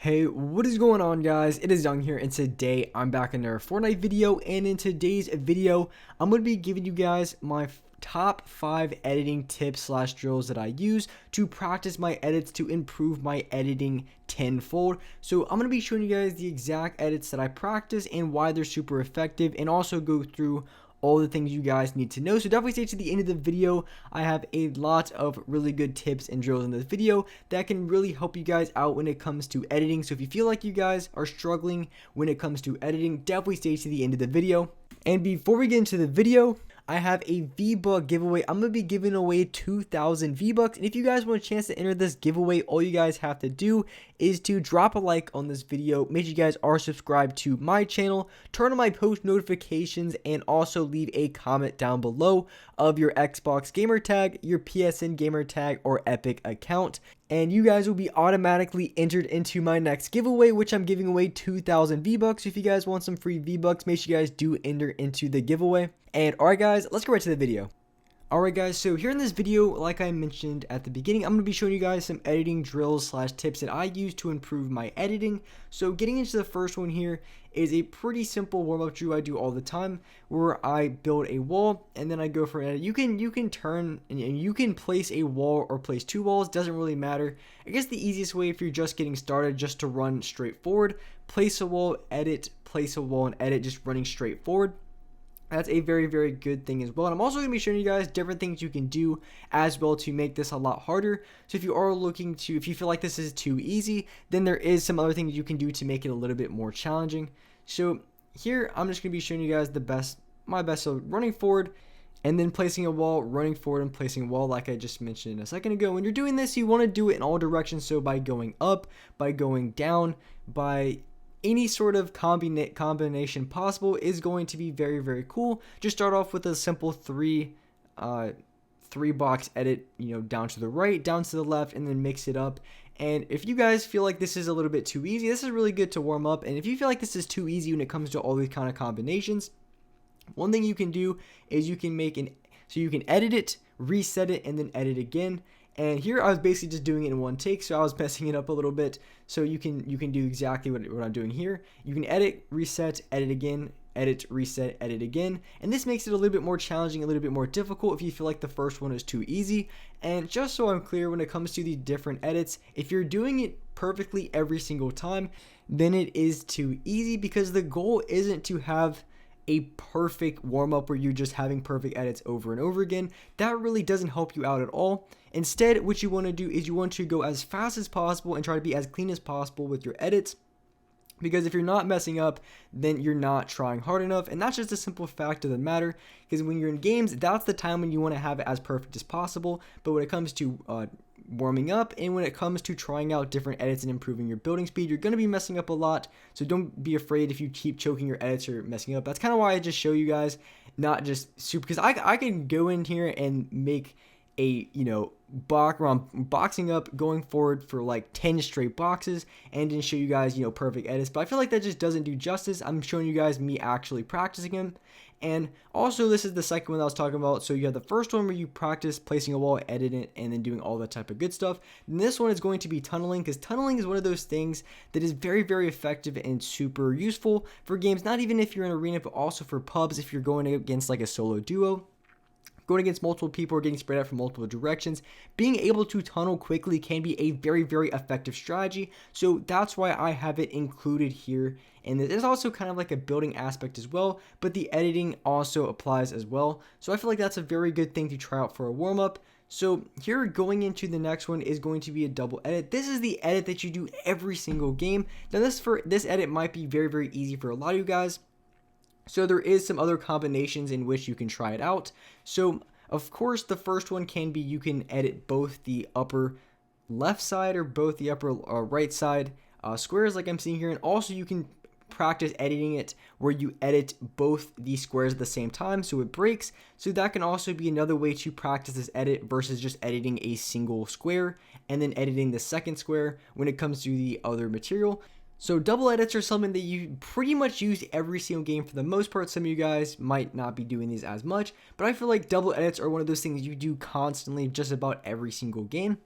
Hey, what is going on, guys? It is Young here, and today I'm back in another Fortnite video. And in today's video, I'm going to be giving you guys my top 5 editing tips slash drills that I use to practice my edits to improve my editing tenfold. So I'm going to be showing you guys the exact edits that I practice and why they're super effective, and also go through all the things you guys need to know. So definitely stay to the end of the video. I have a lot of really good tips and drills in this video that can really help you guys out when it comes to editing. So if you feel like you guys are struggling when it comes to editing, definitely stay to the end of the video. And before we get into the video, I have a V-Buck giveaway. I'm going to be giving away 2,000 V-Bucks. And if you guys want a chance to enter this giveaway, all you guys have to do is to drop a like on this video. Make sure you guys are subscribed to my channel, turn on my post notifications, and also leave a comment down below of your Xbox gamer tag, your PSN gamer tag, or Epic account. And you guys will be automatically entered into my next giveaway, which I'm giving away 2,000 V-Bucks. If you guys want some free V-Bucks, make sure you guys do enter into the giveaway. And alright guys, let's go right to the video. Alright guys, so here in this video, like I mentioned at the beginning, I'm going to be showing you guys some editing drills slash tips that I use to improve my editing. So getting into the first one here is a pretty simple warm-up drill I do all the time, where I build a wall and then I go for an edit. You can turn and you can place a wall or place two walls, doesn't really matter. I guess the easiest way if you're just getting started, just to run straight forward, place a wall, edit, place a wall, and edit, just running straight forward. That's a very, very good thing as well. And I'm also going to be showing you guys different things you can do as well to make this a lot harder. So if you are looking to, if you feel like this is too easy, then there is some other things you can do to make it a little bit more challenging. So here, I'm just going to be showing you guys my best. So running forward and then placing a wall, running forward and placing a wall, like I just mentioned a second ago. When you're doing this, you want to do it in all directions. So by going up, by going down, by any sort of combination possible is going to be very, very cool. Just start off with a simple three box edit, down to the right, down to the left, and then mix it up. And if you guys feel like this is a little bit too easy, this is really good to warm up. And if you feel like this is too easy when it comes to all these kind of combinations, one thing you can do is you can you can edit it, reset it, and then edit again. And here I was basically just doing it in one take, so I was messing it up a little bit. So you can do exactly what I'm doing here. You can edit, reset, edit again, edit, reset, edit again. And this makes it a little bit more challenging, a little bit more difficult if you feel like the first one is too easy. And just so I'm clear, when it comes to the different edits, if you're doing it perfectly every single time, then it is too easy, because the goal isn't to have a perfect warm-up where you're just having perfect edits over and over again. That really doesn't help you out at all. Instead, what you want to do is you want to go as fast as possible and try to be as clean as possible with your edits, because if you're not messing up, then you're not trying hard enough. And that's just a simple fact of the matter, because when you're in games, that's the time when you want to have it as perfect as possible. But when it comes to warming up, and when it comes to trying out different edits and improving your building speed, you're going to be messing up a lot. So don't be afraid if you keep choking your edits or messing up. That's kind of why I just show you guys, not just super, because I can go in here and make a where I'm boxing up, going forward for like 10 straight boxes, and then show you guys perfect edits. But I feel like that just doesn't do justice. I'm showing you guys me actually practicing them. And also, this is the second one that I was talking about. So you have the first one where you practice placing a wall, editing it, and then doing all that type of good stuff. And this one is going to be tunneling, because tunneling is one of those things that is very, very effective and super useful for games, not even if you're in arena, but also for pubs if you're going against like a solo duo. Going against multiple people or getting spread out from multiple directions, being able to tunnel quickly can be a very, very effective strategy. So that's why I have it included here. And there's also kind of like a building aspect as well, but the editing also applies as well. So I feel like that's a very good thing to try out for a warm-up. So here, going into the next one, is going to be a double edit. This is the edit that you do every single game. Now this edit might be very, very easy for a lot of you guys. So there is some other combinations in which you can try it out. So of course, the first one can be, you can edit both the upper left side or both the upper right side squares like I'm seeing here. And also you can practice editing it where you edit both the squares at the same time so it breaks. So that can also be another way to practice this edit versus just editing a single square and then editing the second square when it comes to the other material. So double edits are something that you pretty much use every single game for the most part. Some of you guys might not be doing these as much, but I feel like double edits are one of those things you do constantly just about every single game.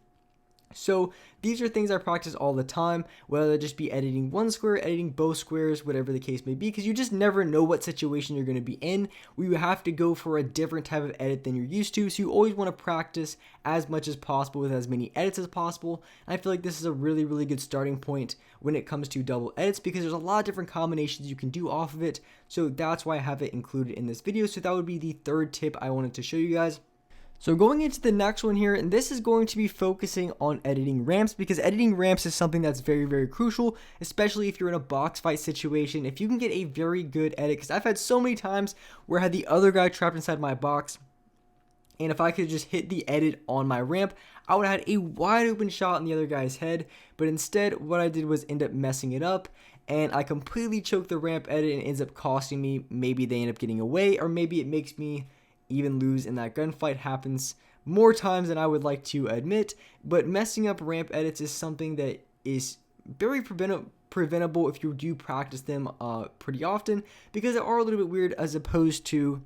So these are things I practice all the time, whether it just be editing one square, editing both squares, whatever the case may be, because you just never know what situation you're going to be in, where you have to go for a different type of edit than you're used to. So you always want to practice as much as possible with as many edits as possible. And I feel like this is a really, really good starting point when it comes to double edits, because there's a lot of different combinations you can do off of it. So that's why I have it included in this video. So that would be the third tip I wanted to show you guys. So going into the next one here, and this is going to be focusing on editing ramps, because editing ramps is something that's very, very crucial, especially if you're in a box fight situation. If you can get a very good edit, because I've had so many times where I had the other guy trapped inside my box, and if I could just hit the edit on my ramp, I would have had a wide open shot on the other guy's head. But instead, what I did was end up messing it up, and I completely choked the ramp edit, and it ends up costing me. Maybe they end up getting away, or maybe it makes me even lose in that gunfight. Happens more times than I would like to admit, but messing up ramp edits is something that is very preventable if you do practice them pretty often, because they are a little bit weird as opposed to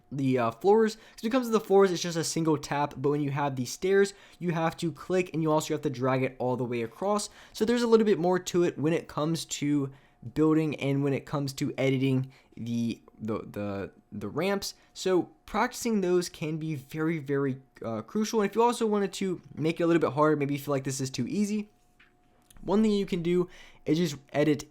the floors. Because when it comes to the floors, it's just a single tap, but when you have the stairs, you have to click, and you also have to drag it all the way across. So there's a little bit more to it when it comes to building and when it comes to editing the ramps. So practicing those can be very, very crucial. And if you also wanted to make it a little bit harder, maybe you feel like this is too easy, one thing you can do is just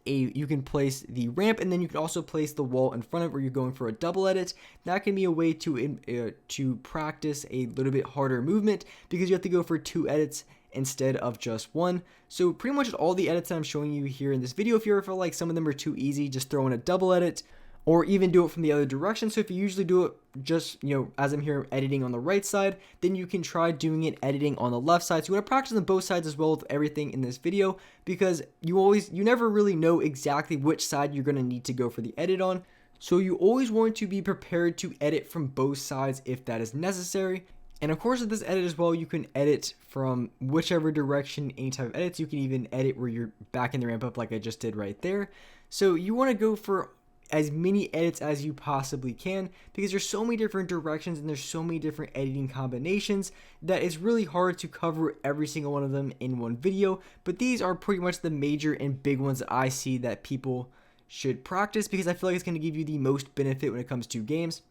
you can place the ramp, and then you can also place the wall in front of it where you're going for a double edit. That can be a way to practice a little bit harder movement, because you have to go for 2 edits instead of just 1. So pretty much all the edits that I'm showing you here in this video, if you ever feel like some of them are too easy, just throw in a double edit, or even do it from the other direction. So if you usually do it just, as I'm here editing on the right side, then you can try doing it editing on the left side. So you want to practice on both sides as well with everything in this video, because you never really know exactly which side you're going to need to go for the edit on. So you always want to be prepared to edit from both sides if that is necessary. And of course, with this edit as well, you can edit from whichever direction, any type of edits. You can even edit where you're backing the ramp up like I just did right there. So you want to go for as many edits as you possibly can, because there's so many different directions and there's so many different editing combinations that it's really hard to cover every single one of them in one video. But these are pretty much the major and big ones that I see that people should practice, because I feel like it's going to give you the most benefit when it comes to games.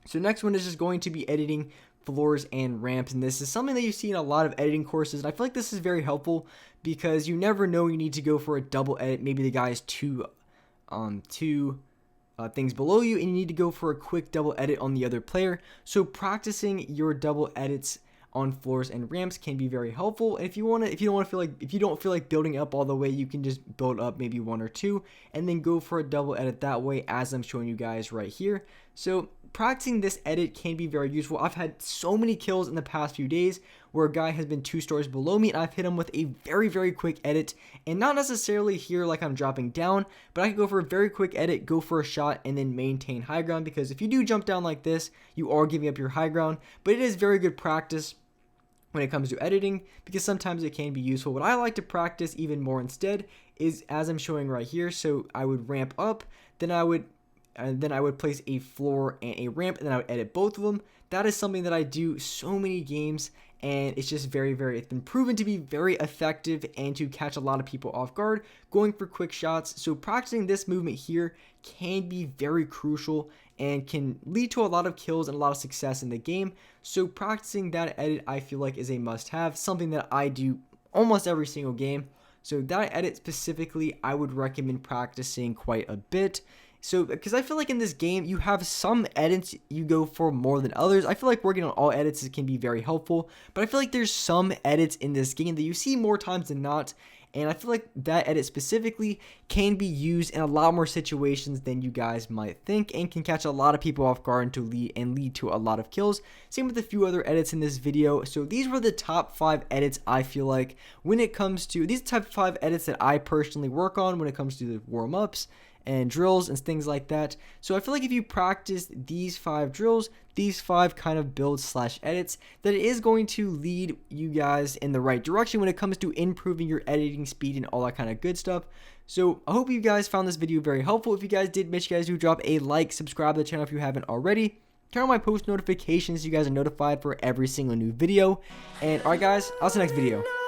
So next one is just going to be editing floors and ramps, and this is something that you see in a lot of editing courses, and I feel like this is very helpful because you never know you need to go for a double edit. Maybe the guy is two things below you, and you need to go for a quick double edit on the other player. So practicing your double edits on floors and ramps can be very helpful. And if you don't feel like building up all the way, you can just build up maybe 1 or 2 and then go for a double edit that way, as I'm showing you guys right here. So practicing this edit can be very useful. I've had so many kills in the past few days where a guy has been 2 stories below me, and I've hit him with a very, very quick edit, and not necessarily here like I'm dropping down, but I can go for a very quick edit, go for a shot, and then maintain high ground, because if you do jump down like this, you are giving up your high ground. But it is very good practice when it comes to editing, because sometimes it can be useful. What I like to practice even more instead is as I'm showing right here. So I would ramp up, then I would place a floor and a ramp, and then I would edit both of them. That is something that I do so many games, and it's just it's been proven to be very effective and to catch a lot of people off guard going for quick shots. So practicing this movement here can be very crucial and can lead to a lot of kills and a lot of success in the game. So practicing that edit, I feel like, is a must-have, something that I do almost every single game. So that edit specifically, I would recommend practicing quite a bit. So, because I feel like in this game, you have some edits you go for more than others. I feel like working on all edits can be very helpful, but I feel like there's some edits in this game that you see more times than not, and I feel like that edit specifically can be used in a lot more situations than you guys might think, and can catch a lot of people off guard and lead to a lot of kills. Same with a few other edits in this video. So these were the top 5 edits I feel like when it comes to these type of 5 edits that I personally work on when it comes to the warm-ups and drills and things like that. So I feel like if you practice these 5 drills, these 5 kind of builds / edits, that it is going to lead you guys in the right direction when it comes to improving your editing speed and all that kind of good stuff. So I hope you guys found this video very helpful. If you guys did, make sure you guys do drop a like, subscribe to the channel if you haven't already. turn on my post notifications so you guys are notified for every single new video. And alright guys, I'll see you next video.